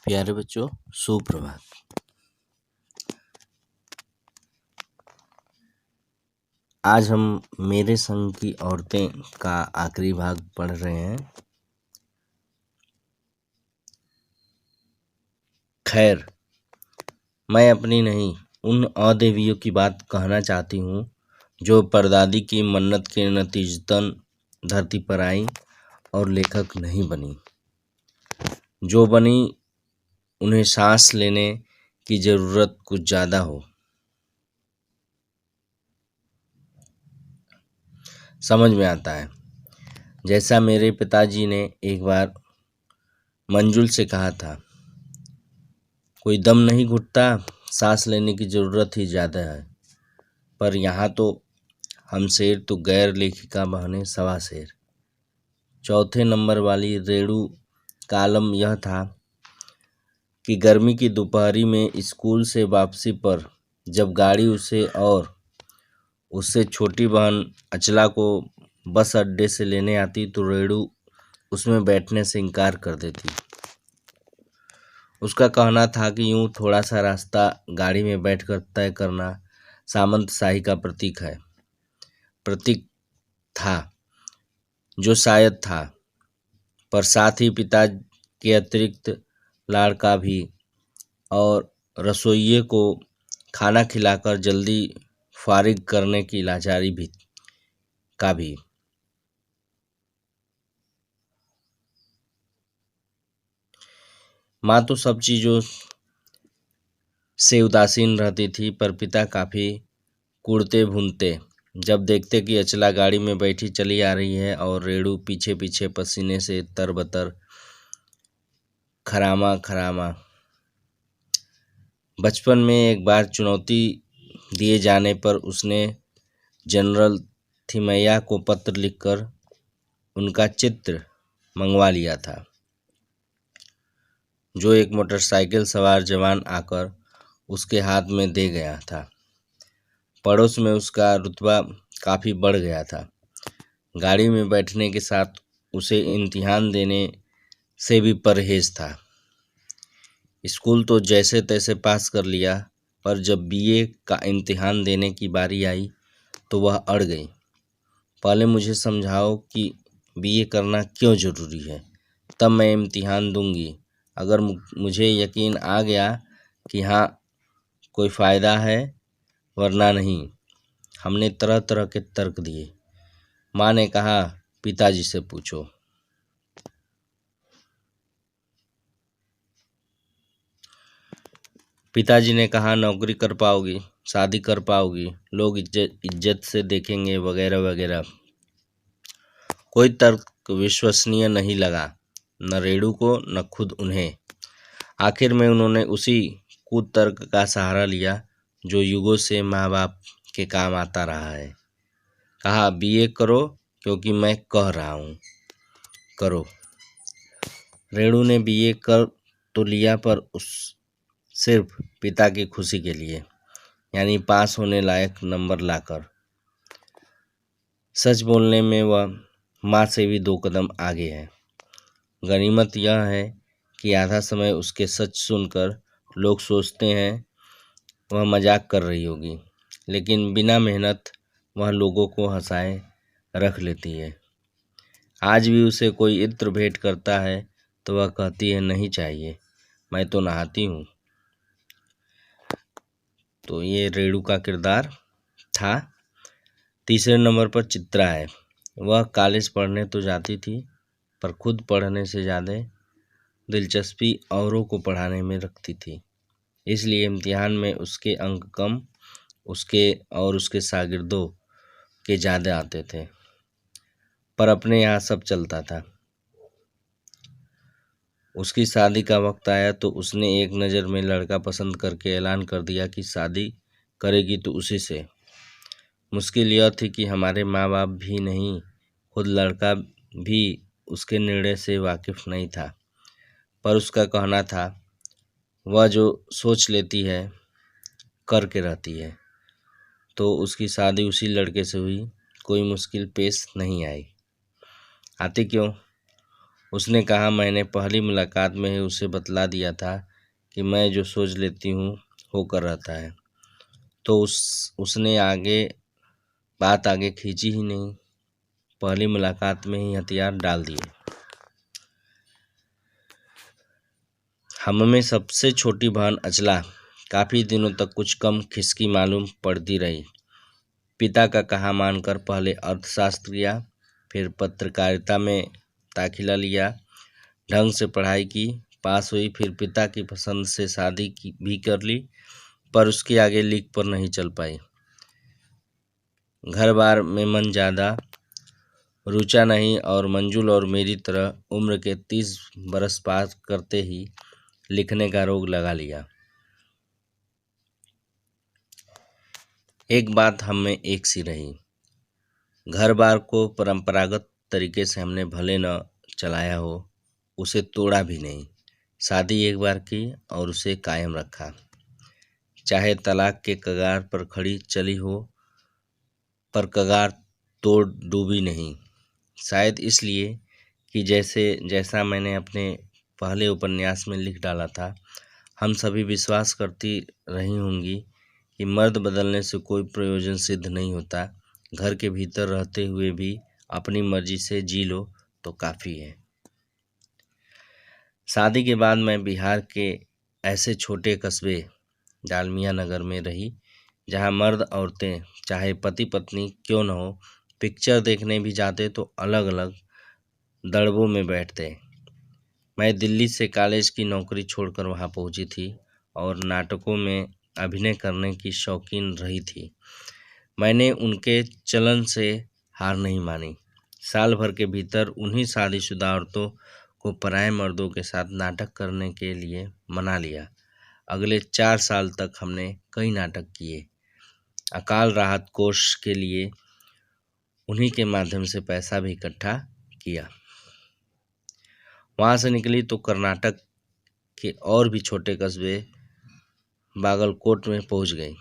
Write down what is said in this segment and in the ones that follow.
प्यारे बच्चों, सुप्रभात। आज हम मेरे संग की औरतें का आखिरी भाग पढ़ रहे हैं। खैर, मैं अपनी नहीं उन अदेवियों की बात कहना चाहती हूँ जो परदादी की मन्नत के नतीजतन धरती पर आई और लेखक नहीं बनी। जो बनी उन्हें सांस लेने की ज़रूरत कुछ ज़्यादा हो। समझ में आता है। जैसा मेरे पिताजी ने एक बार मंजुल से कहा था, कोई दम नहीं घुटता, सांस लेने की ज़रूरत ही ज़्यादा है। पर यहाँ तो हम शेर तो गैर लेखिका बहने सवा शेर। चौथे नंबर वाली रेणु का आलम यह था कि गर्मी की दोपहरी में स्कूल से वापसी पर जब गाड़ी उसे और उससे छोटी बहन अचला को बस अड्डे से लेने आती तो रेणु उसमें बैठने से इनकार कर देती। उसका कहना था कि यूं थोड़ा सा रास्ता गाड़ी में बैठकर तय करना सामंतशाही का प्रतीक था, जो शायद था, पर साथ ही पिता के अतिरिक्त लाड़ का भी और रसोइये को खाना खिलाकर जल्दी फारिग करने की लाचारी भी का भी। माँ तो सब चीज़ों से उदासीन रहती थी, पर पिता काफ़ी कुड़ते भूनते जब देखते कि अचला गाड़ी में बैठी चली आ रही है और रेणु पीछे पीछे पसीने से तरबतर खरामा खरामा। बचपन में एक बार चुनौती दिए जाने पर उसने जनरल थिमैया को पत्र लिखकर उनका चित्र मंगवा लिया था, जो एक मोटरसाइकिल सवार जवान आकर उसके हाथ में दे गया था। पड़ोस में उसका रुतबा काफ़ी बढ़ गया था। गाड़ी में बैठने के साथ उसे इम्तिहान देने से भी परहेज था। स्कूल तो जैसे तैसे पास कर लिया, पर जब बीए का इम्तिहान देने की बारी आई तो वह अड़ गई। पहले मुझे समझाओ कि बीए करना क्यों ज़रूरी है, तब मैं इम्तिहान दूंगी। अगर मुझे यकीन आ गया कि हाँ कोई फ़ायदा है, वरना नहीं। हमने तरह तरह के तर्क दिए। माँ ने कहा, पिताजी से पूछो। पिताजी ने कहा, नौकरी कर पाओगी, शादी कर पाओगी, लोग इज्जत से देखेंगे, वगैरह वगैरह। कोई तर्क विश्वसनीय नहीं लगा, न रेणु को न खुद उन्हें। आखिर में उन्होंने उसी कुतर्क का सहारा लिया जो युगों से माँ बाप के काम आता रहा है। कहा, बीए करो क्योंकि मैं कह रहा हूँ, करो। रेणु ने बीए कर तो लिया, पर सिर्फ पिता की खुशी के लिए, यानी पास होने लायक नंबर लाकर। सच बोलने में वह माँ से भी 2 कदम आगे है। गनीमत यह है कि आधा समय उसके सच सुनकर लोग सोचते हैं वह मजाक कर रही होगी, लेकिन बिना मेहनत वह लोगों को हंसाए रख लेती है। आज भी उसे कोई इत्र भेंट करता है तो वह कहती है, नहीं चाहिए, मैं तो नहाती हूँ। तो ये रेणु का किरदार था। तीसरे नंबर पर चित्रा है। वह कॉलेज पढ़ने तो जाती थी, पर खुद पढ़ने से ज़्यादा दिलचस्पी औरों को पढ़ाने में रखती थी। इसलिए इम्तिहान में उसके अंक कम उसके और उसके शागिर्दों के ज़्यादा आते थे, पर अपने यहाँ सब चलता था। उसकी शादी का वक्त आया तो उसने एक नज़र में लड़का पसंद करके ऐलान कर दिया कि शादी करेगी तो उसी से। मुश्किल यह थी कि हमारे माँ बाप भी नहीं, खुद लड़का भी उसके निर्णय से वाकिफ नहीं था, पर उसका कहना था, वह जो सोच लेती है करके रहती है। तो उसकी शादी उसी लड़के से हुई। कोई मुश्किल पेश नहीं आई। आती क्यों? उसने कहा, मैंने पहली मुलाकात में ही उसे बतला दिया था कि मैं जो सोच लेती हूँ होकर रहता है। तो उसने बात आगे खींची ही नहीं। पहली मुलाकात में ही हथियार डाल दिए। हममें सबसे छोटी बहन अचला काफ़ी दिनों तक कुछ कम खिसकी मालूम पड़ती रही। पिता का कहा मानकर पहले अर्थशास्त्र किया, फिर पत्रकारिता में दाखिला लिया, ढंग से पढ़ाई की, पास हुई, फिर पिता की पसंद से शादी की भी कर ली, पर उसके आगे लीक पर नहीं चल पाई। घर बार में मन ज़्यादा रुचा नहीं और मंजुल और मेरी तरह उम्र के 30 बरस पार करते ही लिखने का रोग लगा लिया। एक बात हम में एक सी रही, घर बार को परंपरागत तरीके से हमने भले न चलाया हो, उसे तोड़ा भी नहीं। शादी एक बार की और उसे कायम रखा, चाहे तलाक के कगार पर खड़ी चली हो, पर कगार तोड़ डूबी नहीं। शायद इसलिए कि जैसा मैंने अपने पहले उपन्यास में लिख डाला था, हम सभी विश्वास करती रही होंगी कि मर्द बदलने से कोई प्रयोजन सिद्ध नहीं होता। घर के भीतर रहते हुए भी अपनी मर्जी से जी लो तो काफ़ी है। शादी के बाद मैं बिहार के ऐसे छोटे कस्बे डालमिया नगर में रही, जहाँ मर्द औरतें चाहे पति पत्नी क्यों न हो, पिक्चर देखने भी जाते तो अलग अलग दड़बों में बैठते। मैं दिल्ली से कॉलेज की नौकरी छोड़कर वहाँ पहुँची थी और नाटकों में अभिनय करने की शौकीन रही थी। मैंने उनके चलन से हार नहीं मानी। साल भर के भीतर उन्हीं शादीशुदा औरतों को पराए मर्दों के साथ नाटक करने के लिए मना लिया। अगले 4 साल तक हमने कई नाटक किए। अकाल राहत कोष के लिए उन्हीं के माध्यम से पैसा भी इकट्ठा किया। वहाँ से निकली तो कर्नाटक के और भी छोटे कस्बे बागलकोट में पहुँच गई।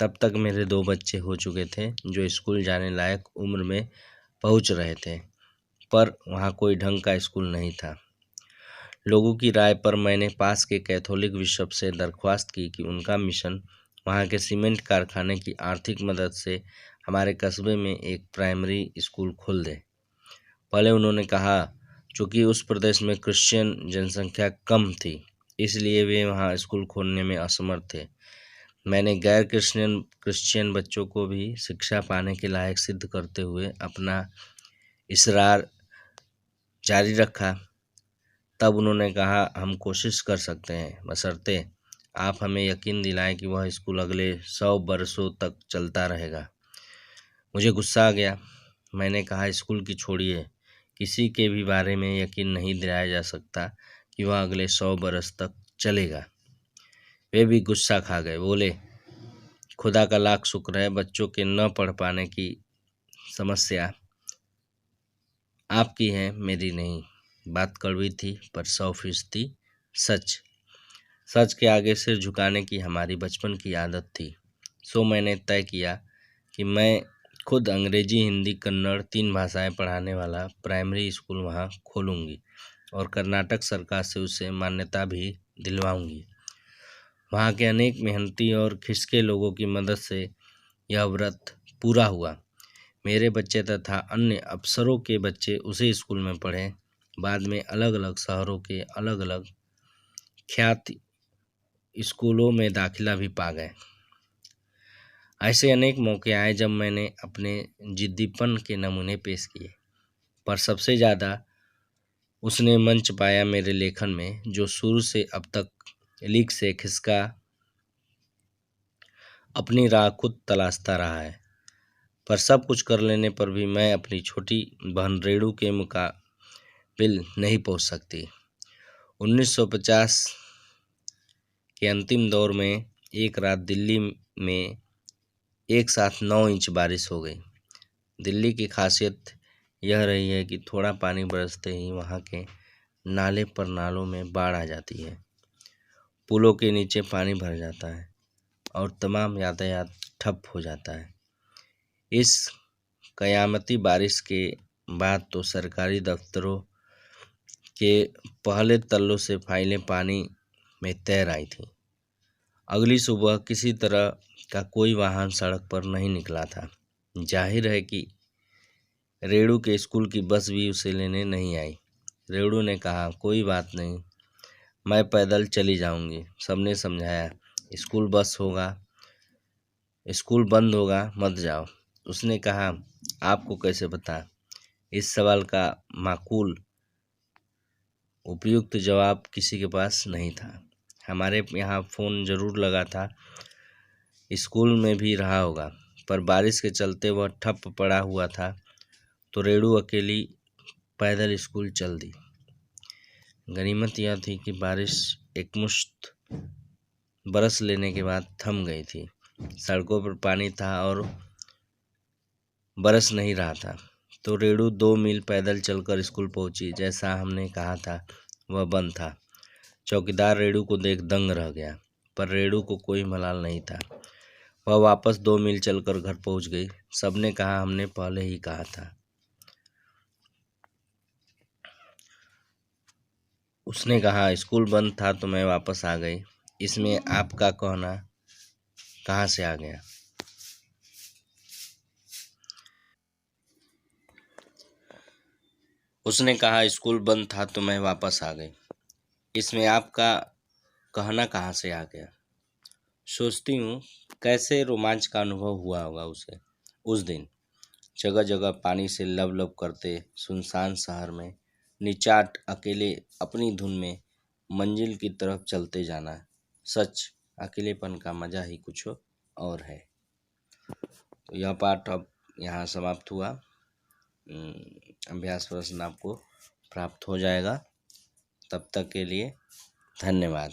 तब तक मेरे 2 बच्चे हो चुके थे जो स्कूल जाने लायक उम्र में पहुँच रहे थे, पर वहाँ कोई ढंग का स्कूल नहीं था। लोगों की राय पर मैंने पास के कैथोलिक बिशप से दरख्वास्त की कि उनका मिशन वहाँ के सीमेंट कारखाने की आर्थिक मदद से हमारे कस्बे में एक प्राइमरी स्कूल खोल दे। पहले उन्होंने कहा, चूँकि उस प्रदेश में क्रिश्चियन जनसंख्या कम थी, इसलिए वे वहाँ स्कूल खोलने में असमर्थ थे। मैंने गैर क्रिश्चियन बच्चों को भी शिक्षा पाने के लायक सिद्ध करते हुए अपना इसरार जारी रखा। तब उन्होंने कहा, हम कोशिश कर सकते हैं, बशर्ते आप हमें यकीन दिलाएं कि वह स्कूल अगले 100 बरसों तक चलता रहेगा। मुझे गुस्सा आ गया। मैंने कहा, स्कूल की छोड़िए, किसी के भी बारे में यकीन नहीं दिलाया जा सकता कि वह अगले 100 बरस तक चलेगा। वे भी गुस्सा खा गए। बोले, खुदा का लाख शुक्र है, बच्चों के न पढ़ पाने की समस्या आपकी है, मेरी नहीं। बात कड़वी थी पर 100% सच। सच के आगे सिर झुकाने की हमारी बचपन की आदत थी। सो मैंने तय किया कि मैं खुद अंग्रेजी, हिंदी, कन्नड़ 3 भाषाएं पढ़ाने वाला प्राइमरी स्कूल वहाँ खोलूँगी और कर्नाटक सरकार से उसे मान्यता भी दिलवाऊँगी। वहाँ के अनेक मेहनती और खिसके लोगों की मदद से यह व्रत पूरा हुआ। मेरे बच्चे तथा अन्य अफसरों के बच्चे उसी स्कूल में पढ़े। बाद में अलग अलग शहरों के अलग अलग ख्यात स्कूलों में दाखिला भी पा गए। ऐसे अनेक मौके आए जब मैंने अपने जिद्दीपन के नमूने पेश किए, पर सबसे ज़्यादा उसने मंच पाया मेरे लेखन में, जो शुरू से अब तक लीक से खिसका अपनी राह खुद तलाशता रहा है। पर सब कुछ कर लेने पर भी मैं अपनी छोटी बहन रेणु के मुकाबिल नहीं पहुंच सकती। 1950 के अंतिम दौर में एक रात दिल्ली में एक साथ 9 इंच बारिश हो गई। दिल्ली की खासियत यह रही है कि थोड़ा पानी बरसते ही वहाँ के नाले पर नालों में बाढ़ आ जाती है, पुलों के नीचे पानी भर जाता है और तमाम यातायात ठप हो जाता है। इस कयामती बारिश के बाद तो सरकारी दफ्तरों के पहले तल्लों से फाइलें पानी में तैर आई थीं। अगली सुबह किसी तरह का कोई वाहन सड़क पर नहीं निकला था। जाहिर है कि रेणु के स्कूल की बस भी उसे लेने नहीं आई। रेणु ने कहा, कोई बात नहीं, मैं पैदल चली जाऊंगी। सबने समझाया, स्कूल बंद होगा, मत जाओ। उसने कहा, आपको कैसे पता? इस सवाल का माकूल उपयुक्त जवाब किसी के पास नहीं था। हमारे यहाँ फ़ोन ज़रूर लगा था, स्कूल में भी रहा होगा, पर बारिश के चलते वह ठप पड़ा हुआ था, तो रेणु अकेली पैदल स्कूल चल दी। गनीमत यह थी कि बारिश एकमुश्त बरस लेने के बाद थम गई थी। सड़कों पर पानी था और बरस नहीं रहा था, तो रेणु 2 मील पैदल चलकर स्कूल पहुंची। जैसा हमने कहा था, वह बंद था। चौकीदार रेणु को देख दंग रह गया, पर रेणु को कोई मलाल नहीं था। वह वापस 2 मील चलकर घर पहुंच गई। सबने कहा, हमने पहले ही कहा था। उसने कहा, स्कूल बंद था तो मैं वापस आ गई। इसमें आपका कहना कहाँ से आ गया? उसने कहा, स्कूल बंद था तो मैं वापस आ गई। इसमें आपका कहना कहाँ से आ गया? सोचती हूँ कैसे रोमांच का अनुभव हुआ होगा उसे उस दिन। जगह जगह पानी से लबलब करते सुनसान शहर में निचाट अकेले अपनी धुन में मंजिल की तरफ चलते जाना। सच, अकेलेपन का मजा ही कुछ और है। तो यह पाठ अब यहाँ समाप्त हुआ। अभ्यास प्रश्न आपको प्राप्त हो जाएगा। तब तक के लिए धन्यवाद।